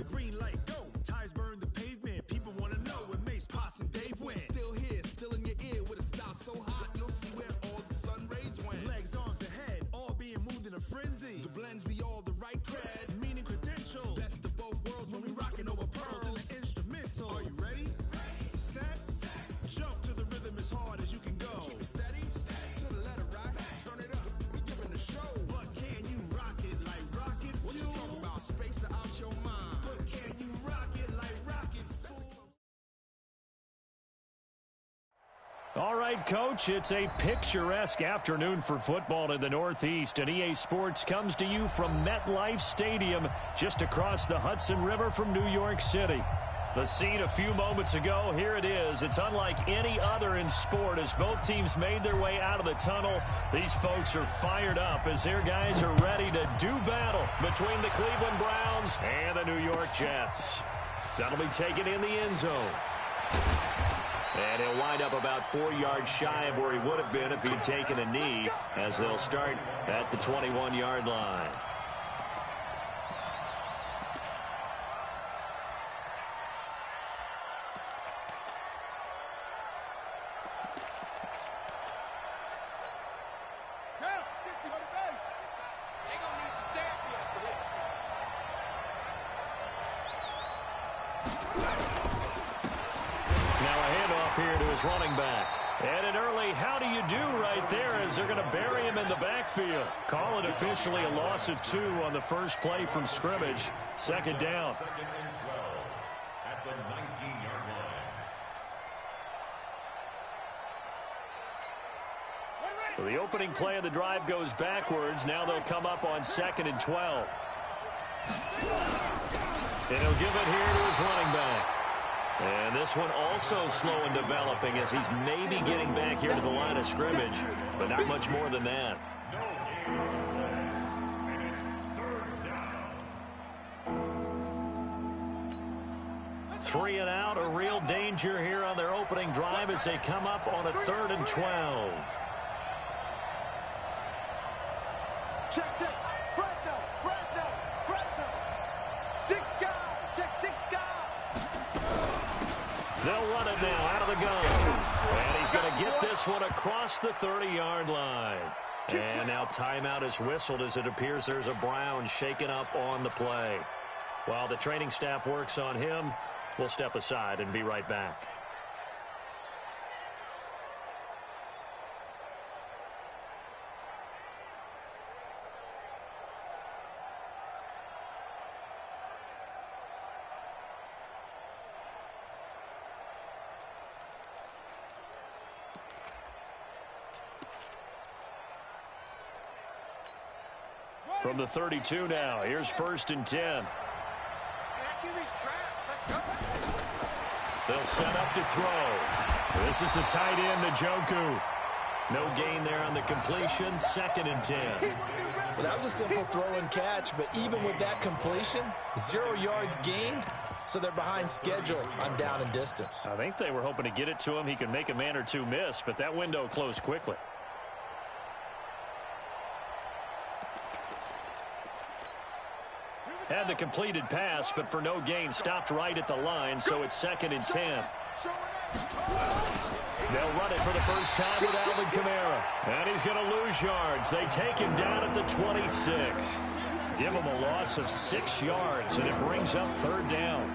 the green light, go. Tires burn the pavement. People want to know when Mace, Pops, and Dave went. Still here, still in your ear with a style so hot. You'll see where all the sun rays went. Legs, arms, and head, all being moved in a frenzy. The blends be all the right cred. Meaning credentials. Best of both worlds when we rockin' over pearls in the instrumental. Are you ready? Set. Jump to the rhythm as hard as you can go. Keep it steady. To the letter right. Turn it up. We giving the show. But can you rock it like rocket fuel? What you talking about? Space out your mind. But can you rock it like rockets, fool? All right, Coach, it's a picturesque afternoon for football in the Northeast, and EA Sports comes to you from MetLife Stadium, just across the Hudson River from New York City. The scene a few moments ago, here it is. It's unlike any other in sport as both teams made their way out of the tunnel. These folks are fired up as their guys are ready to do battle between the Cleveland Browns and the New York Jets. That'll be taken in the end zone. And he'll wind up about 4 yards shy of where he would have been if he'd taken a knee, as they'll start at the 21-yard line. Here to his running back. And an early how do you do right there as they're going to bury him in the backfield. Call it officially a loss of 2 on the first play from scrimmage. Second down. Second and 12 at the 19-yard line. So the opening play of the drive goes backwards. Now they'll come up on 2nd and 12. And he'll give it here to his running back. And this one also slow in developing as he's maybe getting back here to the line of scrimmage, but not much more than that. And it's 3rd down. 3 and out, a real danger here on their opening drive as they come up on a 3rd and 12. Check. Fresno. They'll run it now out of the gun. And he's going to get this one across the 30-yard line. And now timeout is whistled as it appears there's a Brown shaken up on the play. While the training staff works on him, we'll step aside and be right back. From the 32 now, here's 1st and 10. They'll set up to throw. This is the tight end, Njoku. No gain there on the completion, 2nd and 10. Well, that was a simple throw and catch, but even with that completion, 0 yards gained, so they're behind schedule on down and distance. I think they were hoping to get it to him. He could make a man or two miss, but that window closed quickly. Had the completed pass, but for no gain, stopped right at the line, so it's 2nd and 10. They'll run it for the first time with Alvin Kamara. And he's going to lose yards. They take him down at the 26. Give him a loss of 6 yards, and it brings up 3rd down.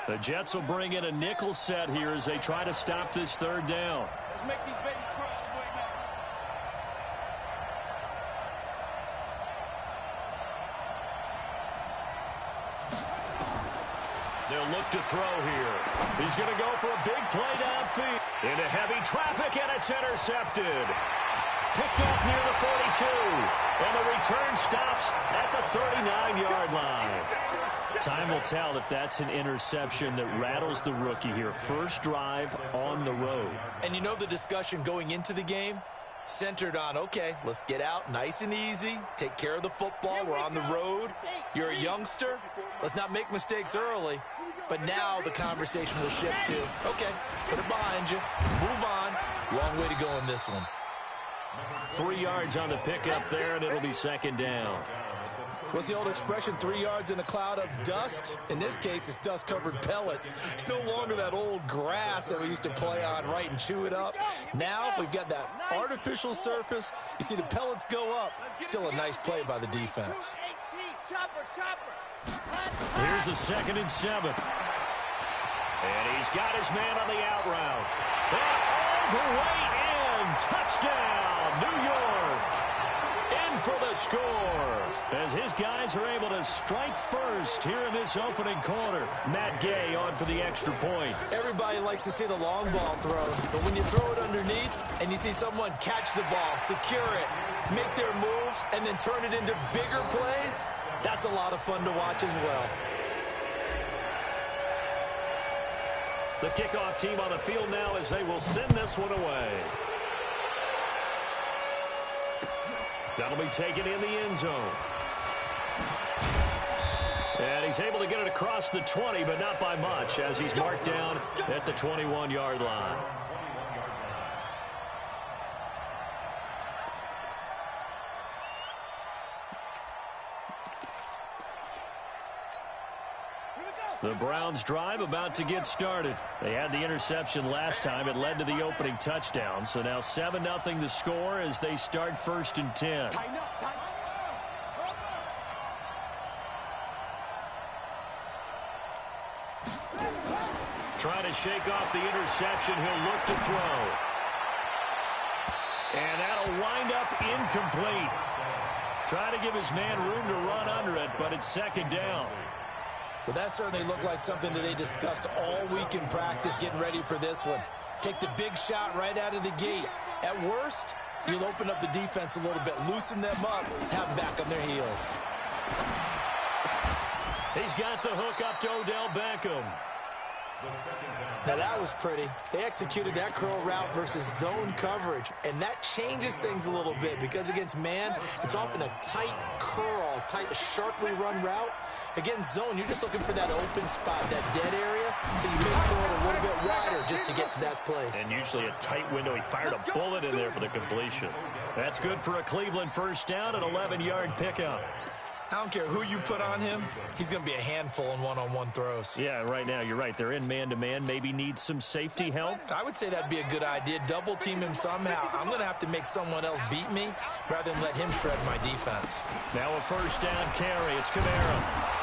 The Jets will bring in a nickel set here as they try to stop this 3rd down. Let's make these babies cry all the way back. They'll look to throw here. He's going to go for a big play downfield. Into heavy traffic, and it's intercepted. Picked off near the 42. And the return stops at the 39-yard line. Time will tell if that's an interception that rattles the rookie here. First drive on the road. And you know the discussion going into the game? Centered on, okay, let's get out nice and easy, take care of the football, we're on the road. You're a youngster, let's not make mistakes early. But now the conversation will shift to, okay, put it behind you, move on. Long way to go in this one. 3 yards on the pickup there, and it'll be second down. What's the old expression, 3 yards in a cloud of dust? In this case, it's dust-covered pellets. It's no longer that old grass that we used to play on, right, and chew it up. Now we've got that artificial surface. You see the pellets go up. Still a nice play by the defense. Here's a 2nd and 7. And he's got his man on the out route. And all the way in. Touchdown, New York. In for the score. As his guys are able to strike first here in this opening quarter. Matt Gay on for the extra point. Everybody likes to see the long ball thrown, but when you throw it underneath and you see someone catch the ball, secure it, make their moves, and then turn it into bigger plays, that's a lot of fun to watch as well. The kickoff team on the field now as they will send this one away. That'll be taken in the end zone. And he's able to get it across the 20, but not by much, as he's marked down at the 21-yard line. The Browns' drive about to get started. They had the interception last time. It led to the opening touchdown. So now 7-0 the score as they start 1st and 10. Trying to shake off the interception. He'll look to throw. And that'll wind up incomplete. Try to give his man room to run under it, but it's 2nd down. Well, that certainly looked like something that they discussed all week in practice getting ready for this one. Take the big shot right out of the gate. At worst, you'll open up the defense a little bit, loosen them up, have them back on their heels. He's got the hook up to Odell Beckham. Now that was pretty. They executed that curl route versus zone coverage, and that changes things a little bit because against man, it's often a tight curl, tight, sharply run route. Against zone, you're just looking for that open spot, that dead area, so you may throw it a little bit wider just to get to that place. And usually a tight window. He fired a bullet in there for the completion. That's good for a Cleveland 1st down, an 11-yard pickup. I don't care who you put on him, he's going to be a handful in one-on-one throws. Yeah, right now, you're right. They're in man-to-man. Maybe need some safety help. I would say that'd be a good idea. Double team him somehow. I'm going to have to make someone else beat me rather than let him shred my defense. Now a 1st down carry. It's Kamara.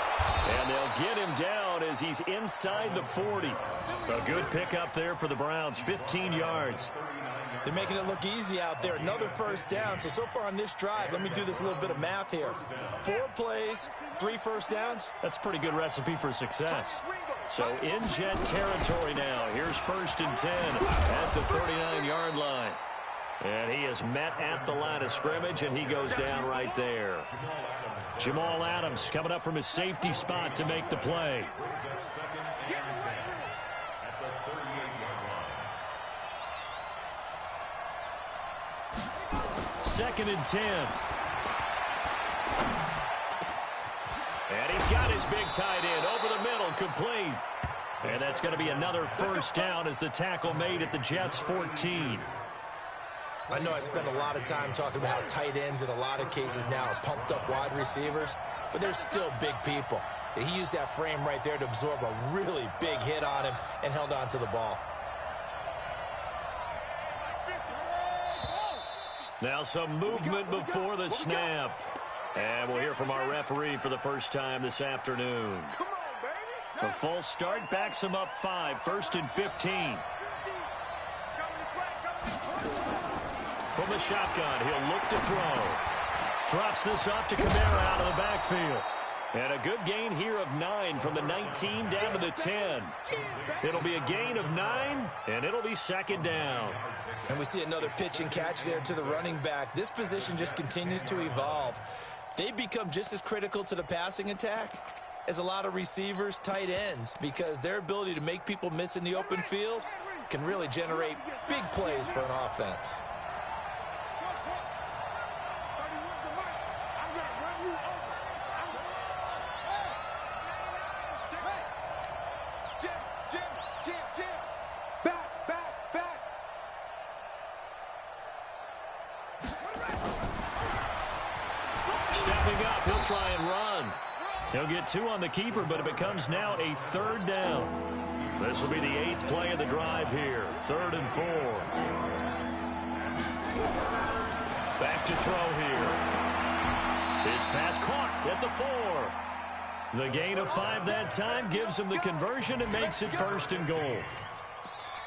And they'll get him down as he's inside the 40. A good pickup there for the Browns, 15 yards. They're making it look easy out there. Another 1st down. So far on this drive, let me do this little bit of math here. 4 plays, 3 1st downs. That's a pretty good recipe for success. So in Jet territory now. Here's 1st and 10 at the 39-yard line. And he is met at the line of scrimmage, and he goes down right there. Jamal Adams coming up from his safety spot to make the play. 2nd and 10. And he's got his big tight end over the middle, complete. And that's going to be another 1st down as the tackle made at the Jets' 14. I know I spend a lot of time talking about how tight ends in a lot of cases now are pumped up wide receivers, but they're still big people. He used that frame right there to absorb a really big hit on him and held on to the ball. Now some movement before the snap. And we'll hear from our referee for the first time this afternoon. A false start backs him up 5, 1st and 15. From the shotgun, he'll look to throw. Drops this off to Kamara out of the backfield. And a good gain here of 9 from the 19 down to the 10. It'll be a gain of 9, and it'll be 2nd down. And we see another pitch and catch there to the running back. This position just continues to evolve. They become just as critical to the passing attack as a lot of receivers, tight ends, because their ability to make people miss in the open field can really generate big plays for an offense. He'll try and run. He'll get 2 on the keeper, but it becomes now a 3rd down. This will be the 8th play of the drive here. 3rd and 4. Back to throw here. His pass caught at the 4. The gain of 5 that time gives him the conversion and makes it 1st and goal.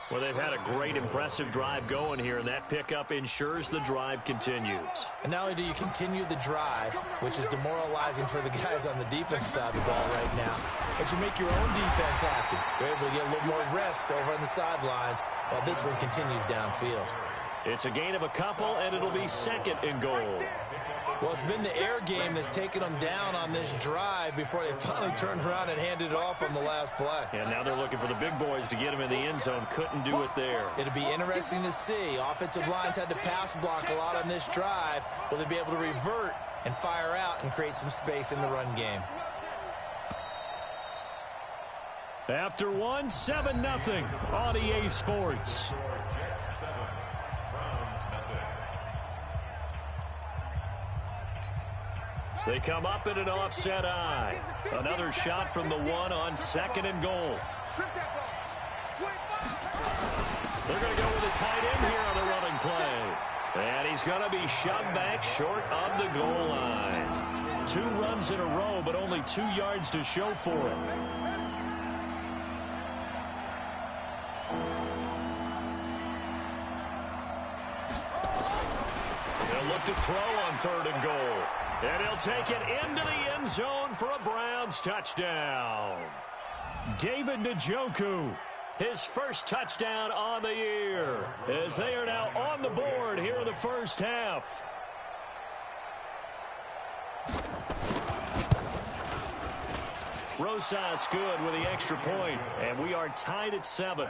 Well, they've had a great, impressive drive going here, and that pickup ensures the drive continues. And not only do you continue the drive, which is demoralizing for the guys on the defense side of the ball right now, but you make your own defense happy. They're able to get a little more rest over on the sidelines while this one continues downfield. It's a gain of a couple, and it'll be 2nd and goal. Well, it's been the air game that's taken them down on this drive before they finally turned around and handed it off on the last play. And now they're looking for the big boys to get him in the end zone. Couldn't do it there. It'll be interesting to see. Offensive lines had to pass block a lot on this drive. Will they be able to revert and fire out and create some space in the run game? After 1, 7-0 on EA Sports. They come up in an offset eye. Another shot from the 1 on 2nd and goal. They're going to go with a tight end here on the running play. And he's going to be shoved back short of the goal line. 2 runs in a row, but only 2 yards to show for him. They'll look to throw on 3rd and goal. And he'll take it into the end zone for a Browns touchdown. David Njoku, his first touchdown on the year, as they are now on the board here in the first half. Rosas good with the extra point, and we are tied at 7.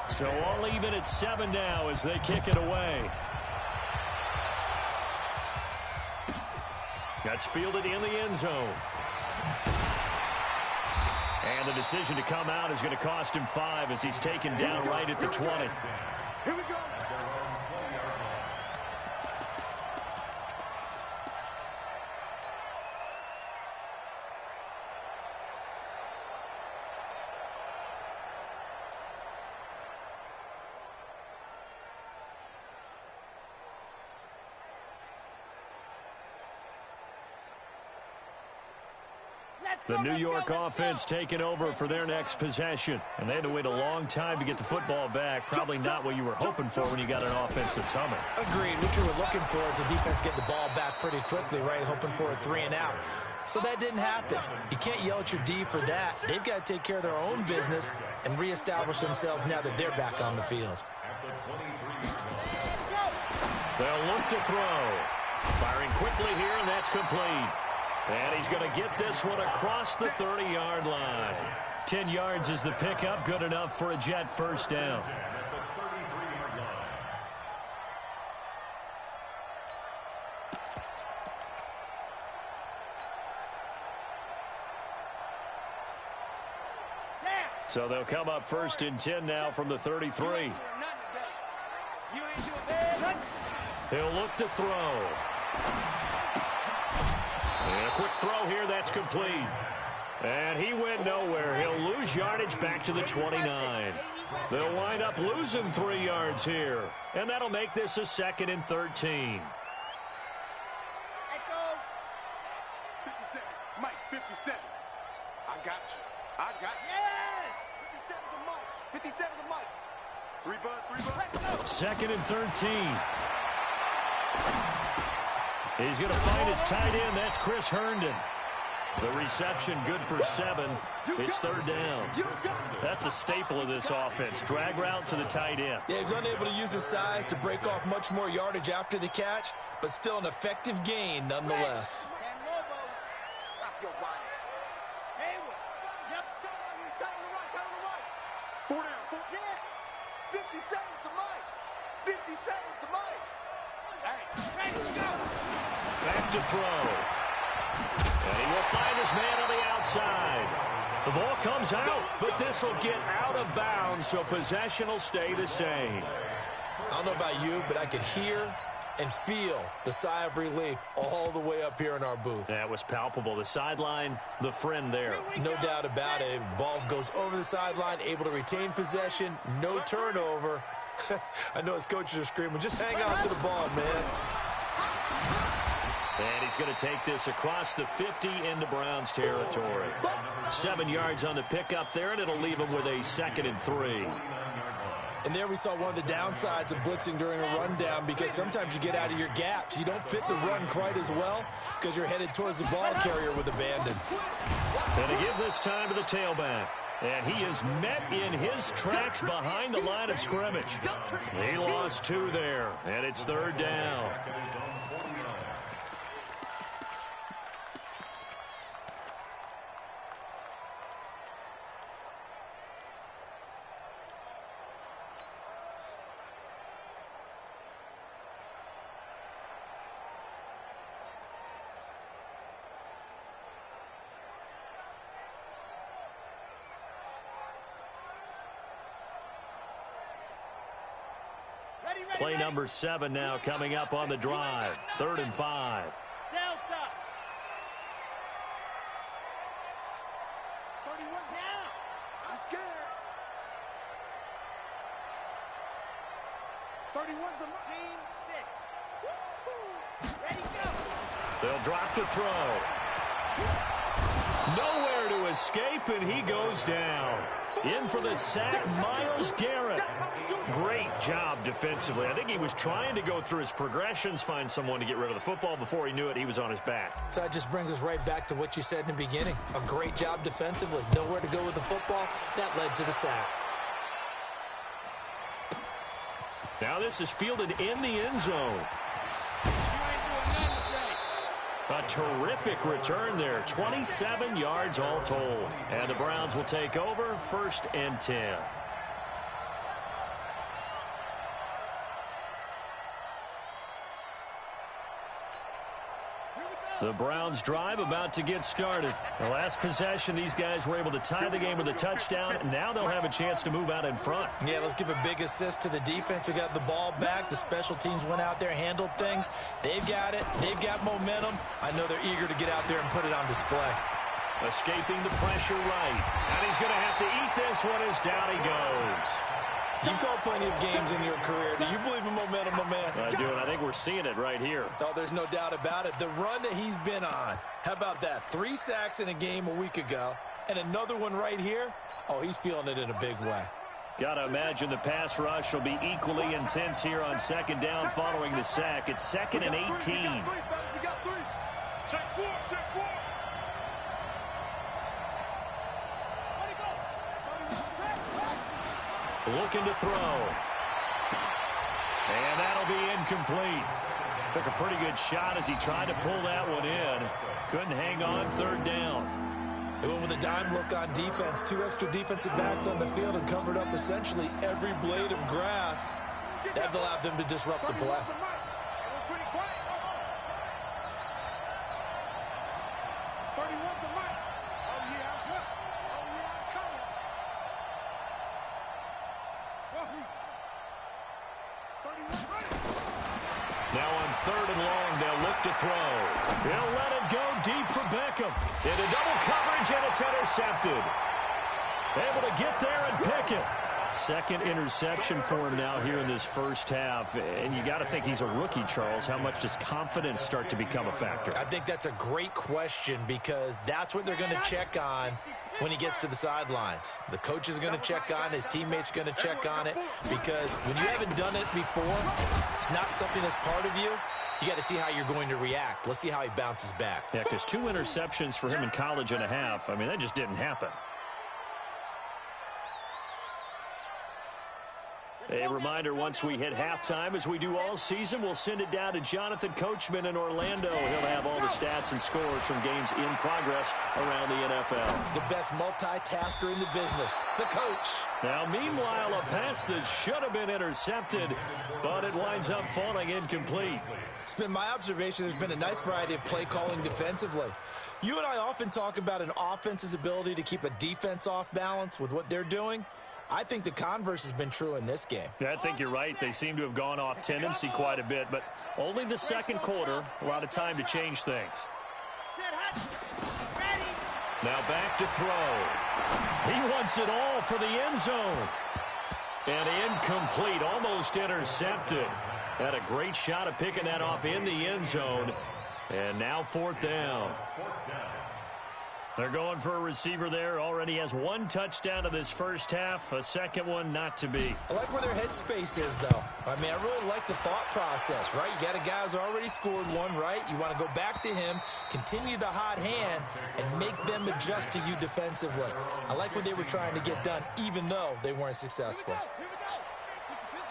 So all even at 7 now as they kick it away. That's fielded in the end zone. And the decision to come out is going to cost him 5 as he's taken down right at the 20. Here we go. The New York offense taking over for their next possession. And they had to wait a long time to get the football back. Probably not what you were hoping for when you got an offense that's humming. Agreed. What you were looking for is the defense getting the ball back pretty quickly, right? Hoping for a 3 and out. So that didn't happen. You can't yell at your D for that. They've got to take care of their own business and reestablish themselves now that they're back on the field. They'll look to throw. Firing quickly here, and that's complete. And he's going to get this one across the 30-yard line. 10 yards is the pickup, good enough for a Jet first down. So they'll come up 1st and 10 now from the 33. He'll look to throw. And a quick throw here, that's complete. And he went nowhere. He'll lose yardage back to the 29. They'll wind up losing 3 yards here. And that'll make this a 2nd and 13. Let's go. 57. Mike, 57. I got you. I got you. Yes! 57 to Mike. 57 to Mike. 3 bud, 3 bud. Let's go. 2nd and 13. He's going to find his tight end. That's Chris Herndon. The reception good for 7. It's 3rd down. That's a staple of this offense. Drag route to the tight end. Yeah, he's unable to use his size to break off much more yardage after the catch, but still an effective gain nonetheless. Stop your whining. Hayward. Yep. Tell him to the right. 4 down. 57 to Mike. 57 to Mike. Hey, let's go. Back to throw. And he will find his man on the outside. The ball comes out, but this will get out of bounds, so possession will stay the same. I don't know about you, but I could hear and feel the sigh of relief all the way up here in our booth. That was palpable. The sideline, the friend there. No doubt about it. Ball goes over the sideline, able to retain possession, no turnover. I know his coaches are screaming, just hang on to the ball, man. And he's going to take this across the 50 into Browns territory. 7 yards on the pickup there, and it'll leave him with a 2nd and 3. And there we saw one of the downsides of blitzing during a rundown, because sometimes you get out of your gaps. You don't fit the run quite as well because you're headed towards the ball carrier with abandon. And to give this time to the tailback. And he is met in his tracks behind the line of scrimmage. He lost 2 there, and it's 3rd down. Play number 7 now coming up on the drive. 3rd and 5. Delta. 31 now. I'm scared. 31's the scene 6. Ready, go. They'll drop to throw. Nowhere to escape, and he goes down. In for the sack, Myles Garrett. Great job defensively. I think he was trying to go through his progressions, find someone to get rid of the football. Before he knew it, he was on his back. So that just brings us right back to what you said in the beginning. A great job defensively. Nowhere to go with the football. That led to the sack. Now this is fielded in the end zone. A terrific return there. 27 yards all told. And the Browns will take over, 1st and 10. The Browns drive about to get started. The last possession, these guys were able to tie the game with a touchdown. Now they'll have a chance to move out in front. Yeah, let's give a big assist to the defense who got the ball back. The special teams went out there, handled things. They've got it. They've got momentum. I know they're eager to get out there and put it on display. Escaping the pressure right. And he's going to have to eat this one as down he goes. You've called plenty of games in your career. Do you believe in momentum, my man? I do, and I think we're seeing it right here. Oh, there's no doubt about it. The run that he's been on, how about that? 3 sacks in a game a week ago, and another one right here. Oh, he's feeling it in a big way. Got to imagine the pass rush will be equally intense here on 2nd down following the sack. It's 2nd and 18. We got 3. Check 4, check 4. Looking to throw. And that'll be incomplete. Took a pretty good shot as he tried to pull that one in. Couldn't hang on, 3rd down. They went with a dime look on defense. 2 extra defensive backs on the field and covered up essentially every blade of grass. That allowed them to disrupt the play. Now on 3rd and long, they'll look to throw. He'll let it go deep for Beckham. Into double coverage, and it's intercepted. Able to get there and pick it. 2nd interception for him now here in this first half. And you got to think he's a rookie, Charles. How much does confidence start to become a factor? I think that's a great question, because that's what they're going to check on when he gets to the sidelines. The coach is going to check on, his teammates going to check on it, because when you haven't done it before, it's not something that's part of you. You got to see how you're going to react. Let's see how he bounces back. Yeah, because 2 interceptions for him in college and a half. I mean, that just didn't happen. A reminder, once we hit halftime, as we do all season, we'll send it down to Jonathan Coachman in Orlando. He'll have all the stats and scores from games in progress around the NFL. The best multitasker in the business, the coach. Now, meanwhile, a pass that should have been intercepted, but it winds up falling incomplete. It's been my observation there's been a nice variety of play calling defensively. You and I often talk about an offense's ability to keep a defense off balance with what they're doing. I think the converse has been true in this game. Yeah, I think you're right. They seem to have gone off tendency quite a bit, but only the second quarter, a lot of time to change things. Now back to throw. He wants it all for the end zone. And incomplete, almost intercepted. Had a great shot at picking that off in the end zone. And now fourth down. They're going for a receiver there. Already has one touchdown in this first half. A second one not to be. I like where their headspace is, though. I mean, I really like the thought process, right? You got a guy who's already scored one, right? You want to go back to him, continue the hot hand, and make them adjust to you defensively. I like what they were trying to get done, even though they weren't successful.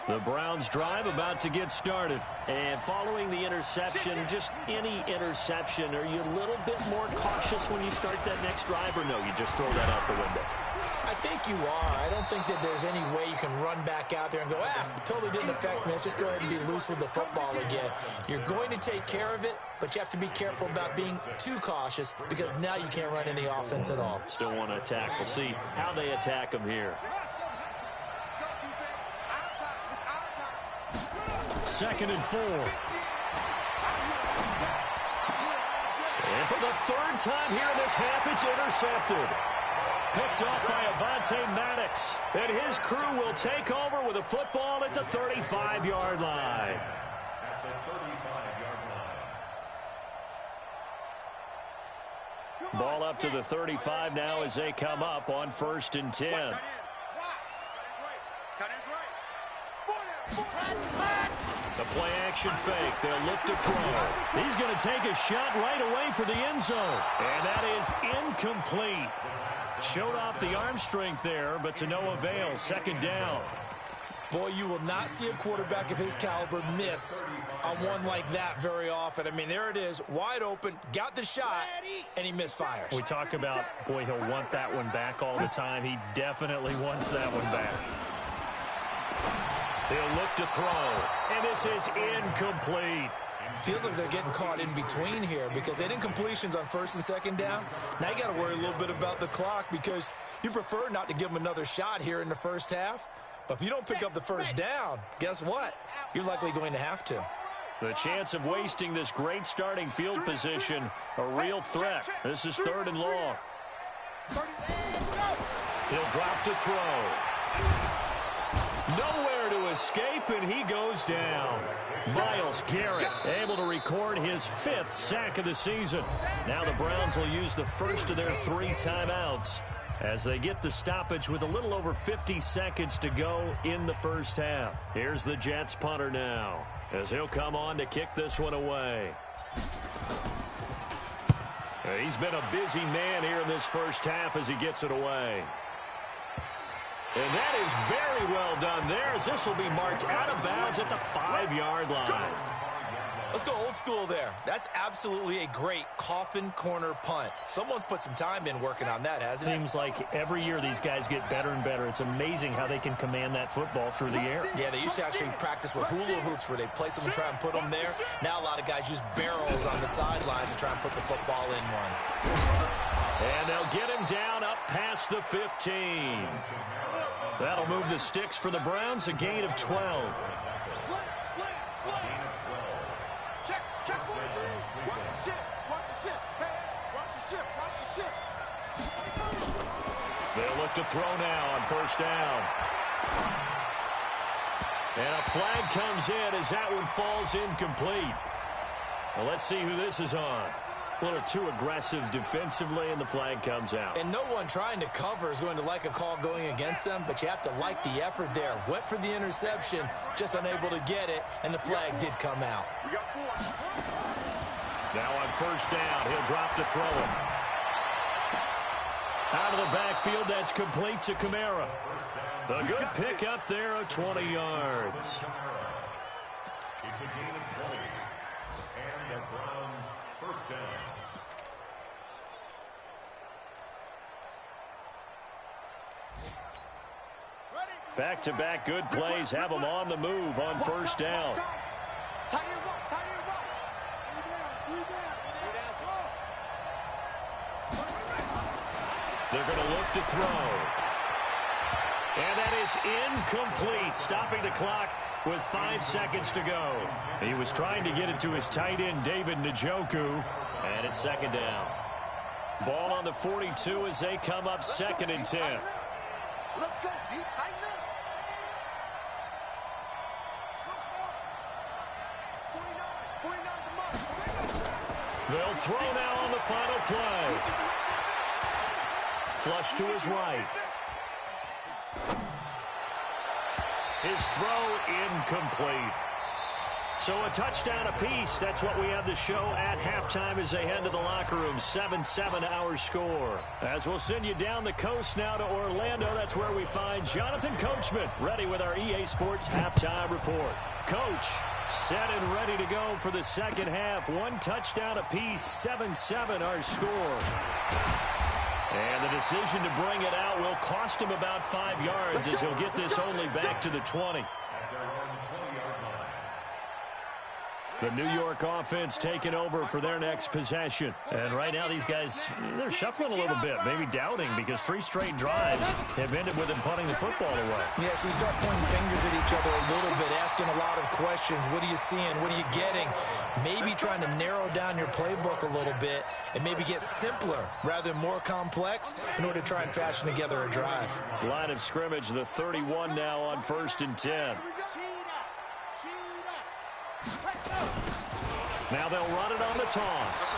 The Browns drive about to get started. And following the interception, just any interception, are you a little bit more cautious when you start that next drive, or no, you just throw that out the window? I think you are. I don't think that there's any way you can run back out there and go, totally didn't affect me. Let's just go ahead and be loose with the football again. You're going to take care of it, but you have to be careful about being too cautious because now you can't run any offense at all. Still want to attack. We'll see how they attack them here. Second and 4. And for the third time here in this half, it's intercepted. Picked off by Avonte Maddox. And his crew will take over with a football at the 35-yard line. At the 35-yard line. Ball up to the 35 now as they come up on 1st and 10. The play action fake. They'll look to throw. He's going to take a shot right away for the end zone. And that is incomplete. Showed off the arm strength there, but to no avail. Second down. Boy, you will not see a quarterback of his caliber miss on one like that very often. I mean, there it is, wide open, got the shot, and he misfires. We talk about, boy, he'll want that one back all the time. He definitely wants that one back. He'll look to throw, and this is incomplete. Feels like they're getting caught in between here because they didn't completions on 1st and 2nd down. Now you got to worry a little bit about the clock because you prefer not to give them another shot here in the first half. But if you don't pick up the first down, guess what? You're likely going to have to. The chance of wasting this great starting field position, a real threat. This is 3rd and long. He'll drop to throw. Nowhere to escape, and he goes down. Myles Garrett able to record his 5th sack of the season. Now the Browns will use the first of their 3 timeouts as they get the stoppage with a little over 50 seconds to go in the first half. Here's the Jets punter now as he'll come on to kick this one away. He's been a busy man here in this first half as he gets it away. And that is very well done there as this will be marked out of bounds at the 5-yard line. Let's go old school there. That's absolutely a great coffin corner punt. Someone's put some time in working on that, hasn't it? Seems like every year these guys get better and better. It's amazing how they can command that football through the air. Yeah, they used to actually practice with hula hoops where they place them and try and put them there. Now a lot of guys use barrels on the sidelines to try and put the football in one. And they'll get him down up past the 15. That'll move the sticks for the Browns, a gain of 12. Check 43. Watch the ship. Watch the ship. Hey, watch the ship. Watch the ship. They'll look to throw now on 1st down. And a flag comes in as that one falls incomplete. Well, let's see who this is on. A little too aggressive defensively, and the flag comes out. And no one trying to cover is going to like a call going against them, but you have to like the effort there. Went for the interception, just unable to get it, and the flag did come out. We got 4. Now on 1st down, he'll drop to throw it. Out of the backfield, that's complete to Kamara. A good pick up there of 20 yards. It's a gain of 20. And the Browns 1st down. Back-to-back good plays have them on the move on 1st down. They're going to look to throw. And that is incomplete, stopping the clock with 5 seconds to go. He was trying to get it to his tight end, David Njoku, and it's second down. Ball on the 42 as they come up second and 10. Let's go. You tighten up. They'll throw now on the final play. Flush to his right. His throw incomplete. So a touchdown apiece. That's what we have the show at halftime as they head to the locker room. 7-7 our score. As we'll send you down the coast now to Orlando. That's where we find Jonathan Coachman ready with our EA Sports halftime report. Coach, set and ready to go for the second half. One touchdown apiece. 7-7 our score. And the decision to bring it out will cost him about 5 yards as he'll get this only back to the 20. The New York offense taking over for their next possession. And right now these guys, they're shuffling a little bit, maybe doubting, because 3 straight drives have ended with them punting the football away. Yeah, so you start pointing fingers at each other a little bit, asking a lot of questions. What are you seeing? What are you getting? Maybe trying to narrow down your playbook a little bit and maybe get simpler rather than more complex in order to try and fashion together a drive. Line of scrimmage, the 31 now on 1st and 10. Now they'll run it on the toss.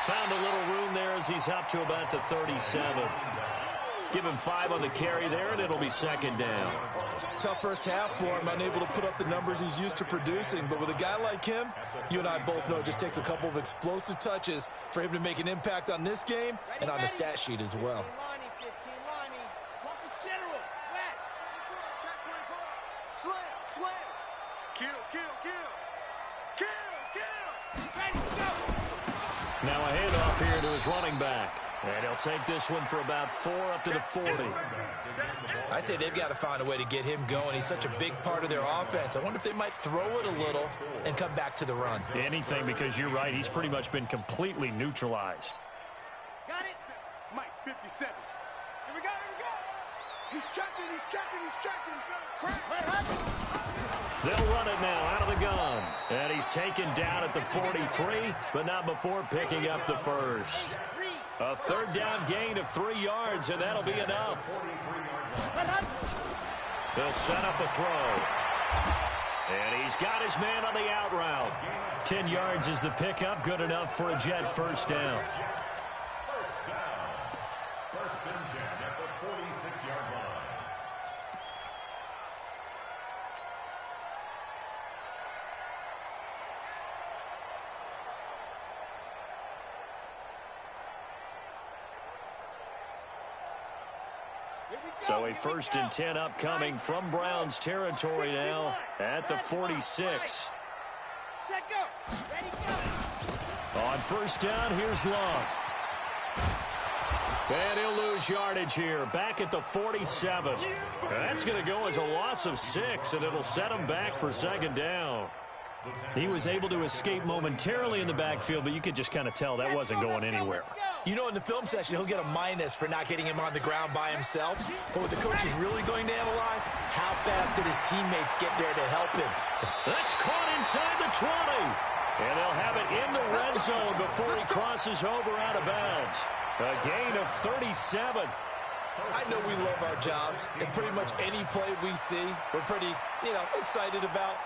Found a little room there as he's up to about the 37. Give him 5 on the carry there, and it'll be second down. Tough first half for him, unable to put up the numbers he's used to producing. But with a guy like him, you and I both know it just takes a couple of explosive touches for him to make an impact on this game and on the stat sheet as well. Now a handoff here to his running back. And he'll take this one for about 4 up to the 40. I'd say they've got to find a way to get him going. He's such a big part of their offense. I wonder if they might throw it a little and come back to the run. Anything, because you're right. He's pretty much been completely neutralized. Got it? Mike, 57. Here we go, here we go. He's checking, he's checking, he's checking. They'll run it now out of the gun. And he's taken down at the 43, but not before picking up the first. A third down gain of 3 yards, and that'll be enough. They'll set up a throw. And he's got his man on the out route. 10 yards is the pickup, good enough for a Jet first down. First and 10 at the 46-yard line. So a 1st and 10 upcoming from Browns territory now at the 46. Set, go. Ready, go. On first down, here's Love. And he'll lose yardage here, back at the 47. And that's going to go as a loss of 6, and it'll set him back for second down. He was able to escape momentarily in the backfield, but you could just kind of tell that wasn't going anywhere. You know, in the film session, he'll get a minus for not getting him on the ground by himself. But what the coach is really going to analyze, how fast did his teammates get there to help him? That's caught inside the 20. And they'll have it in the red zone before he crosses over out of bounds. A gain of 37. I know we love our jobs, and pretty much any play we see, we're pretty, excited about.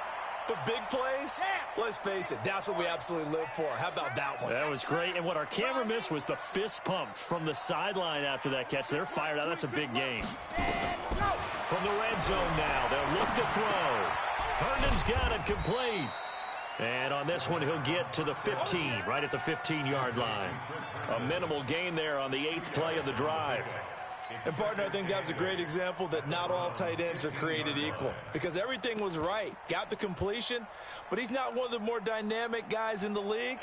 But big plays, let's face it, that's what we absolutely live for. How about that one? That was great. And what our camera missed was the fist pump from the sideline after that catch. They're fired out. That's a big gain. From the red zone now, they'll look to throw. Herndon's got it complete. And on this one, he'll get to the 15, right at the 15-yard line. A minimal gain there on the 8th play of the drive. And, partner, I think that was a great example that not all tight ends are created equal, because everything was right. Got the completion, but he's not one of the more dynamic guys in the league.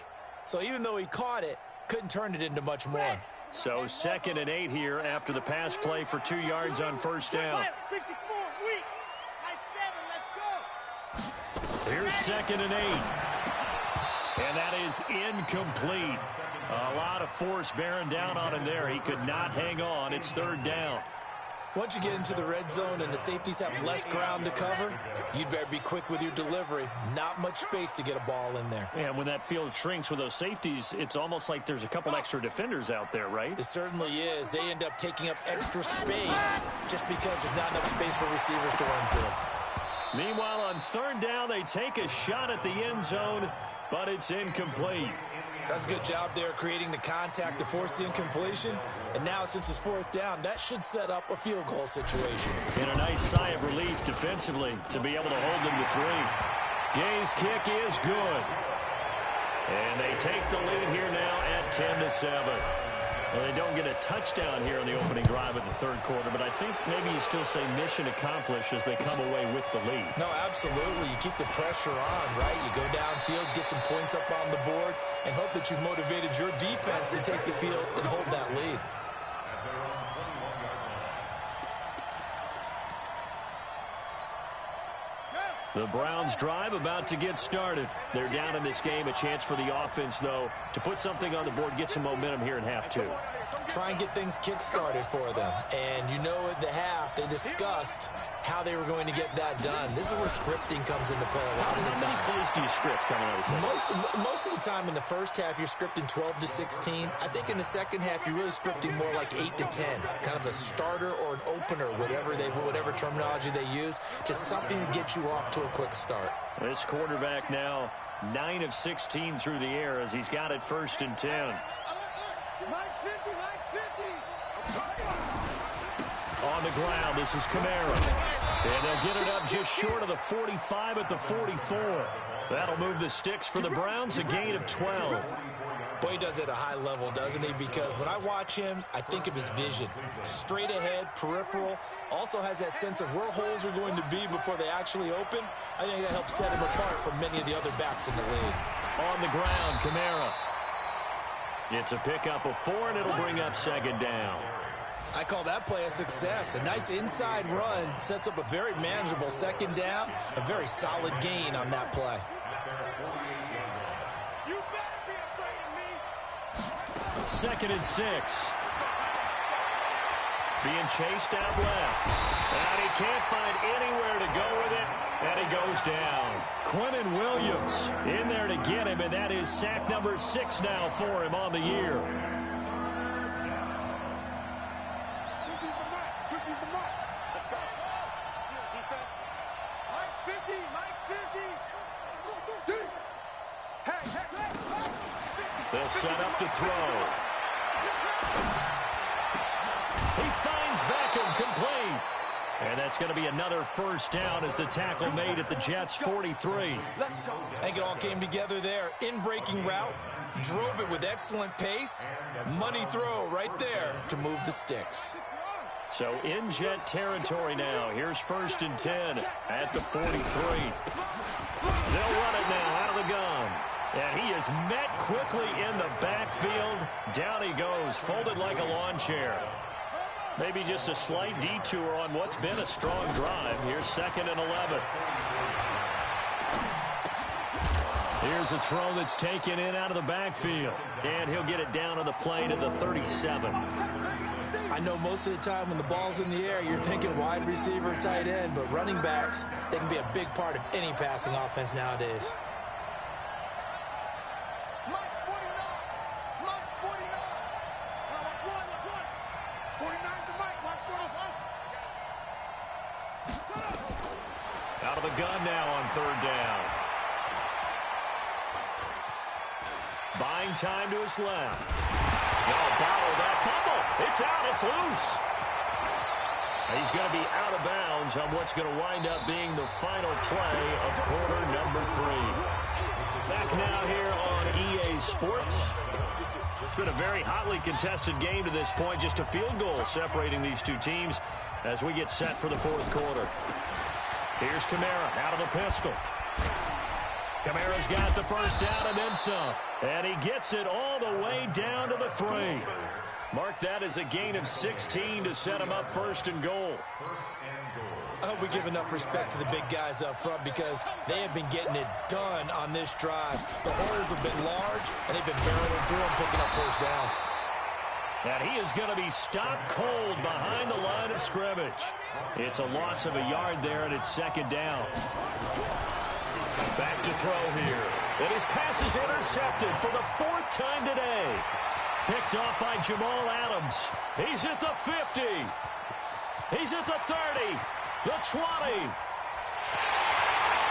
So even though he caught it, couldn't turn it into much more. So 2nd and 8 here after the pass play for 2 yards on first down. 64, weak. High 7, let's go. Here's 2nd and 8. And that is incomplete. A lot of force bearing down on him there. He could not hang on. It's 3rd down. Once you get into the red zone and the safeties have less ground to cover, you'd better be quick with your delivery. Not much space to get a ball in there. Yeah, when that field shrinks with those safeties, it's almost like there's a couple extra defenders out there, right? It certainly is. They end up taking up extra space just because there's not enough space for receivers to run through. Meanwhile, on third down, they take a shot at the end zone, but it's incomplete. That's a good job there creating the contact to force the incompletion. And now, since it's fourth down, that should set up a field goal situation. And a nice sigh of relief defensively to be able to hold them to 3. Gay's kick is good. And they take the lead here now at 10-7. Well, they don't get a touchdown here in the opening drive of the third quarter, but I think maybe you still say mission accomplished as they come away with the lead. No, absolutely. You keep the pressure on, right? You go downfield, get some points up on the board, and hope that you've motivated your defense to take the field and hold that lead. The Browns drive about to get started. They're down in this game. A chance for the offense, though, to put something on the board, get some momentum here in half 2. Try and get things kick-started for them. And you know at the half, they discussed how they were going to get that done. This is where scripting comes into play a lot of the time. How many plays do you script coming out of the second? Most of the time in the first half, you're scripting 12 to 16. I think in the second half, you're really scripting more like 8 to 10. Kind of a starter or an opener, whatever terminology they use. Just something to get you off to a quick start. This quarterback now 9 of 16 through the air as he's got it 1st and 10. Mike's 50, Mike's 50. On the ground, this is Kamara. And they'll get it up just short of the 45 at the 44. That'll move the sticks for the Browns, a gain of 12. Boy, he does it at a high level, doesn't he? Because when I watch him, I think of his vision. Straight ahead, peripheral. Also has that sense of where holes are going to be before they actually open. I think that helps set him apart from many of the other backs in the league. On the ground, Kamara. It's a pickup of 4, and it'll bring up 2nd down. I call that play a success. A nice inside run sets up a very manageable 2nd down. A very solid gain on that play. You better be afraid of me. 2nd and 6. Being chased out left. And he can't find anywhere to go with it. And he goes down. Quentin Williams in there to get him, and that is sack number 6 now for him on the year. 50's the mark. Let's go. Defense. Mike's 50. Mike's 50. Hey. They'll set up to throw. He finds Beckham complete. And that's going to be another 1st down as the tackle made at the Jets' 43. I think it all came together there. In-breaking route, drove it with excellent pace. Money throw right there to move the sticks. So in Jet territory now. Here's 1st and 10 at the 43. They'll run it now out of the gun. And he is met quickly in the backfield. Down he goes, folded like a lawn chair. Maybe just a slight detour on what's been a strong drive. Here's 2nd and 11. Here's a throw that's taken in out of the backfield. And he'll get it down on the play to the 37. I know most of the time when the ball's in the air, you're thinking wide receiver, tight end, but running backs, they can be a big part of any passing offense nowadays. Mike's 49. Mike's 49. Now watch one. 49's the Mike. Watch one. Out of the gun now on 3rd down. Buying time to his left. They'll borrow that fumble. It's out. It's loose. He's going to be out of bounds on what's going to wind up being the final play of quarter number 3. Back now here on EA Sports. It's been a very hotly contested game to this point. Just a field goal separating these two teams as we get set for the 4th quarter. Here's Kamara out of the pistol. Kamara's got the 1st down and then some. And he gets it all the way down to the 3. Mark that as a gain of 16 to set him up 1st and goal. I hope we give enough respect to the big guys up front because they have been getting it done on this drive. The holes have been large, and they've been barreling through them, picking up 1st downs. And he is going to be stopped cold behind the line of scrimmage. It's a loss of a yard there, and it's second down. Back to throw here. And his pass is intercepted for the fourth time today. Picked off by Jamal Adams. He's at the 50. He's at the 30. The 20.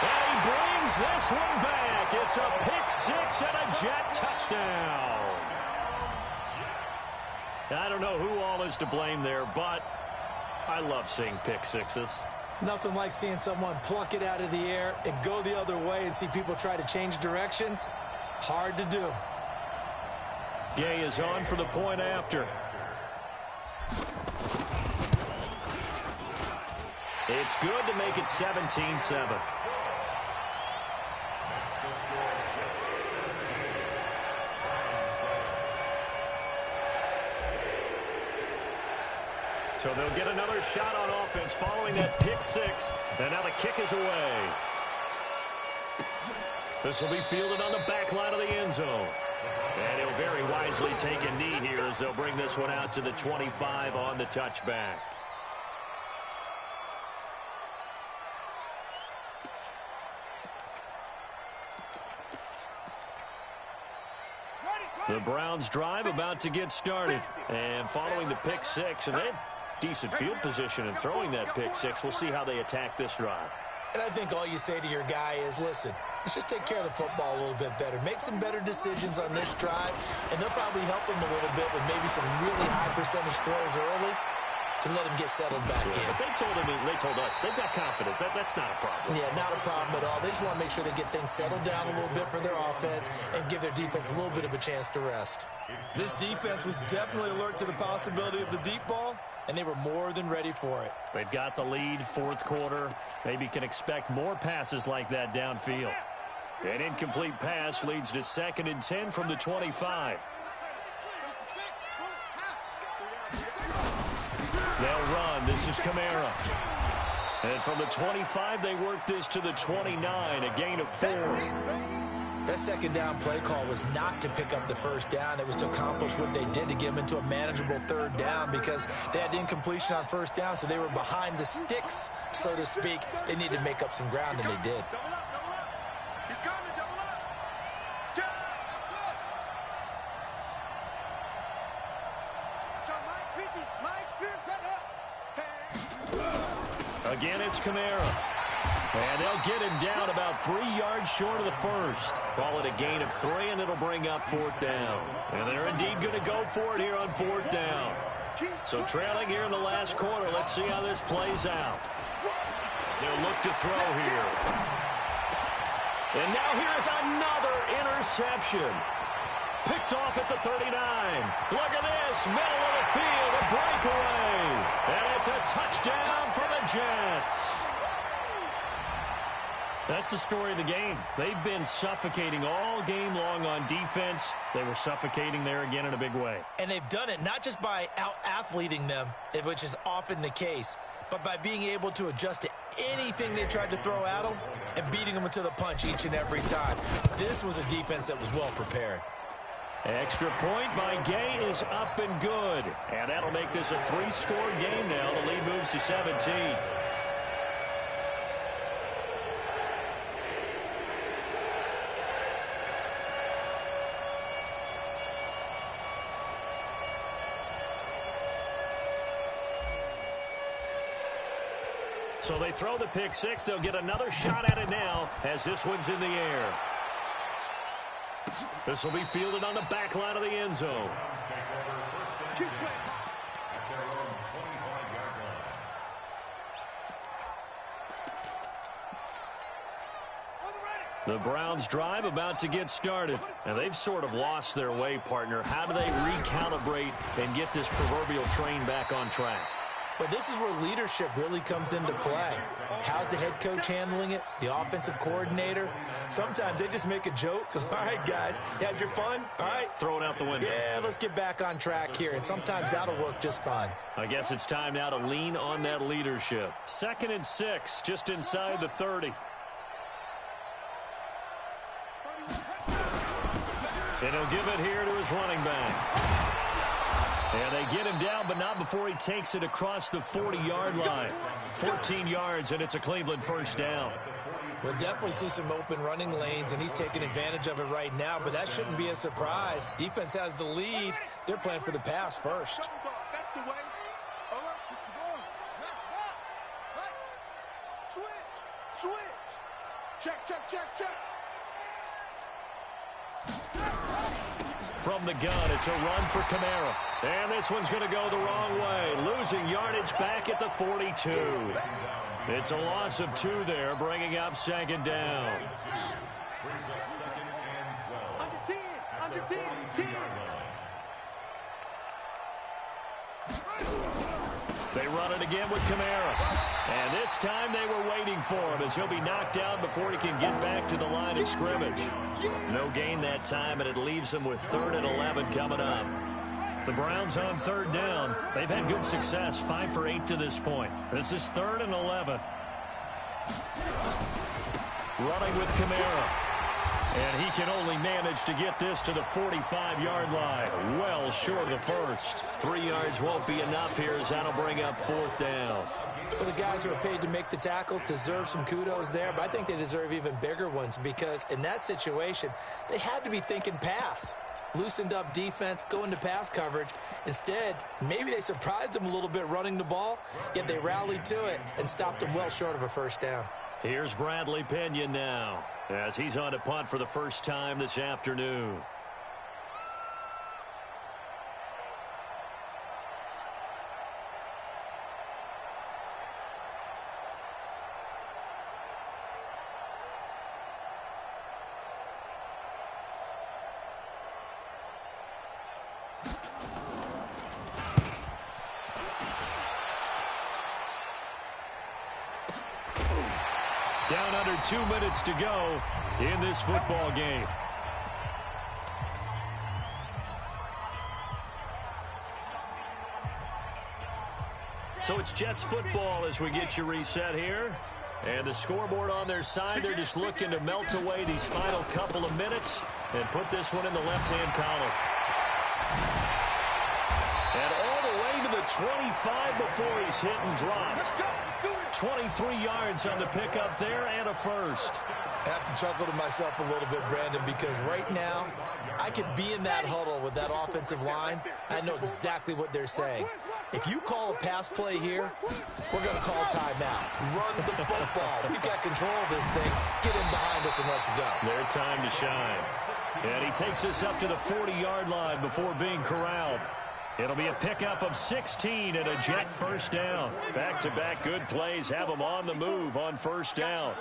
And he brings this one back. It's a pick six and a Jet touchdown. I don't know who all is to blame there, but I love seeing pick sixes. Nothing like seeing someone pluck it out of the air and go the other way and see people try to change directions. Hard to do. Gay is on for the point after. It's good to make it 17-7. So they'll get another shot on offense following that pick six. And now the kick is away. This will be fielded on the back line of the end zone. And he'll very wisely take a knee here as they'll bring this one out to the 25 on the touchback. The Browns drive about to get started. And following the pick six, and they had decent field position in throwing that pick six. We'll see how they attack this drive. And I think all you say to your guy is, listen, let's just take care of the football a little bit better. Make some better decisions on this drive, and they'll probably help him a little bit with maybe some really high percentage throws early to let him get settled back in. But they told us, they've got confidence. That's not a problem. Yeah, not a problem at all. They just want to make sure they get things settled down a little bit for their offense and give their defense a little bit of a chance to rest. This defense was definitely alert to the possibility of the deep ball, and they were more than ready for it. They've got the lead, fourth quarter. Maybe can expect more passes like that downfield. An incomplete pass leads to 2nd and 10 from the 25. They'll run. This is Kamara. And from the 25, they work this to the 29, a gain of 4. That second down play call was not to pick up the first down. It was to accomplish what they did to get them into a manageable third down because they had incompletion on first down, so they were behind the sticks, so to speak. They needed to make up some ground, and they did. Again, it's Kamara. And they'll get him down about 3 yards short of the first. Call it a gain of 3, and it'll bring up 4th down. And they're indeed going to go for it here on 4th down. So trailing here in the last quarter, let's see how this plays out. They'll look to throw here. And now here's another interception. Picked off at the 39. Look at this, middle of the field, a breakaway. And it's a touchdown for the Jets. That's the story of the game. They've been suffocating all game long on defense. They were suffocating there again in a big way. And they've done it not just by out-athleting them, which is often the case, but by being able to adjust to anything they tried to throw at them and beating them into the punch each and every time. This was a defense that was well prepared. Extra point by Gay is up and good. And that'll make this a 3-score game now. The lead moves to 17. So they throw the pick six. They'll get another shot at it now as this one's in the air. This will be fielded on the back line of the end zone. The Browns drive about to get started. And they've sort of lost their way, partner. How do they recalibrate and get this proverbial train back on track? But this is where leadership really comes into play. How's the head coach handling it? The offensive coordinator? Sometimes they just make a joke. All right, guys, you had your fun? All right. Throw it out the window. Yeah, let's get back on track here. And sometimes that'll work just fine. I guess it's time now to lean on that leadership. 2nd and 6, just inside the 30. And he'll give it here to his running back. And they get him down, but not before he takes it across the 40-yard line. 14 yards, and it's a Cleveland first down. We'll definitely see some open running lanes, and he's taking advantage of it right now, but that shouldn't be a surprise. Defense has the lead. They're playing for the pass first. That's the way. Switch. Check. From the gun, it's a run for Kamara. And this one's going to go the wrong way. Losing yardage back at the 42. It's a loss of 2 there, bringing up second down. Brings up second and 12. Under 10. They run it again with Kamara. And this time they were waiting for him as he'll be knocked down before he can get back to the line of scrimmage. No gain that time, and it leaves him with 3rd and 11 coming up. The Browns on 3rd down. They've had good success, 5 for 8 to this point. This is 3rd and 11. Running with Kamara. And he can only manage to get this to the 45-yard line. Well short of the first. 3 yards won't be enough here as that'll bring up 4th down. Well, the guys who are paid to make the tackles deserve some kudos there, but I think they deserve even bigger ones because in that situation, they had to be thinking pass. Loosened up defense, going to pass coverage. Instead, maybe they surprised them a little bit running the ball, yet they rallied to it and stopped them well short of a first down. Here's Bradley Pinion now as he's on to punt for the first time this afternoon. Down under 2 minutes to go in this football game. So it's Jets football as we get you reset here. And the scoreboard on their side, they're just looking to melt away these final couple of minutes and put this one in the left-hand column. And all the way to the 25 before he's hit and dropped. 23 yards on the pickup there and a first. I have to chuckle to myself a little bit, Brandon, because right now I could be in that huddle with that offensive line. I know exactly what they're saying. If you call a pass play here, we're going to call timeout. Run the football. We've got control of this thing. Get in behind us and let's go. Their time to shine. And he takes us up to the 40-yard line before being corralled. It'll be a pickup of 16 and a Jet first down. Back-to-back good plays have them on the move on first down.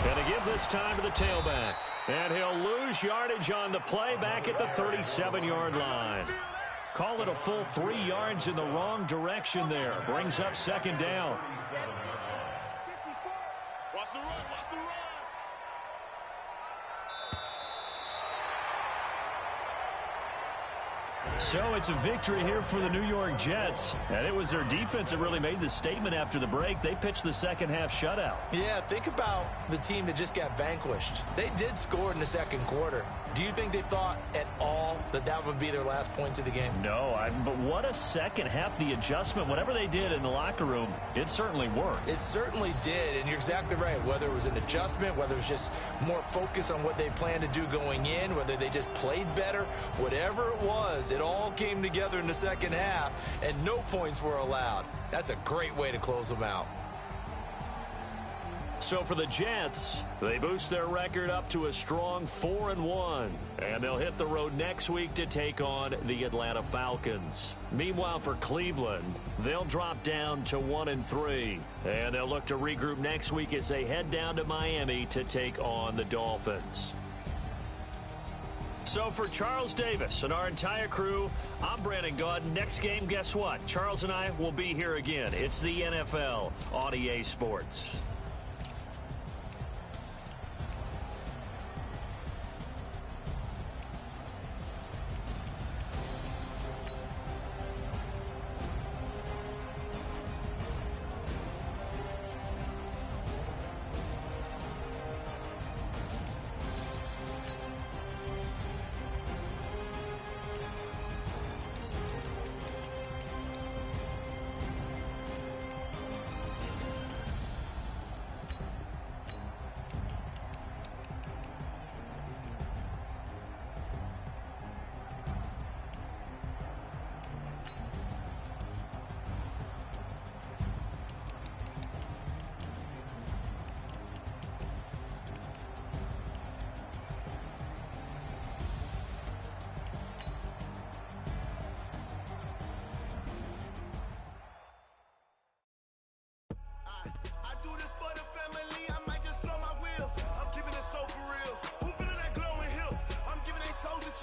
And they give this time to the tailback. And he'll lose yardage on the play back at the 37-yard line. Call it a full 3 yards in the wrong direction there. Brings up second down. Watch the run. So it's a victory here for the New York Jets. And it was their defense that really made the statement after the break. They pitched the second half shutout. Yeah, think about the team that just got vanquished. They did score in the second quarter. Do you think they thought at all that that would be their last points of the game? No, but what a second half. The adjustment, whatever they did in the locker room, it certainly worked. It certainly did, and you're exactly right. Whether it was an adjustment, whether it was just more focus on what they planned to do going in, whether they just played better, whatever it was, it all came together in the second half, and no points were allowed. That's a great way to close them out. So for the Jets, they boost their record up to a strong 4-1. And they'll hit the road next week to take on the Atlanta Falcons. Meanwhile, for Cleveland, they'll drop down to 1-3. And they'll look to regroup next week as they head down to Miami to take on the Dolphins. So for Charles Davis and our entire crew, I'm Brandon Gaudin. Next game, guess what? Charles and I will be here again. It's the NFL on EA Sports.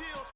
chills.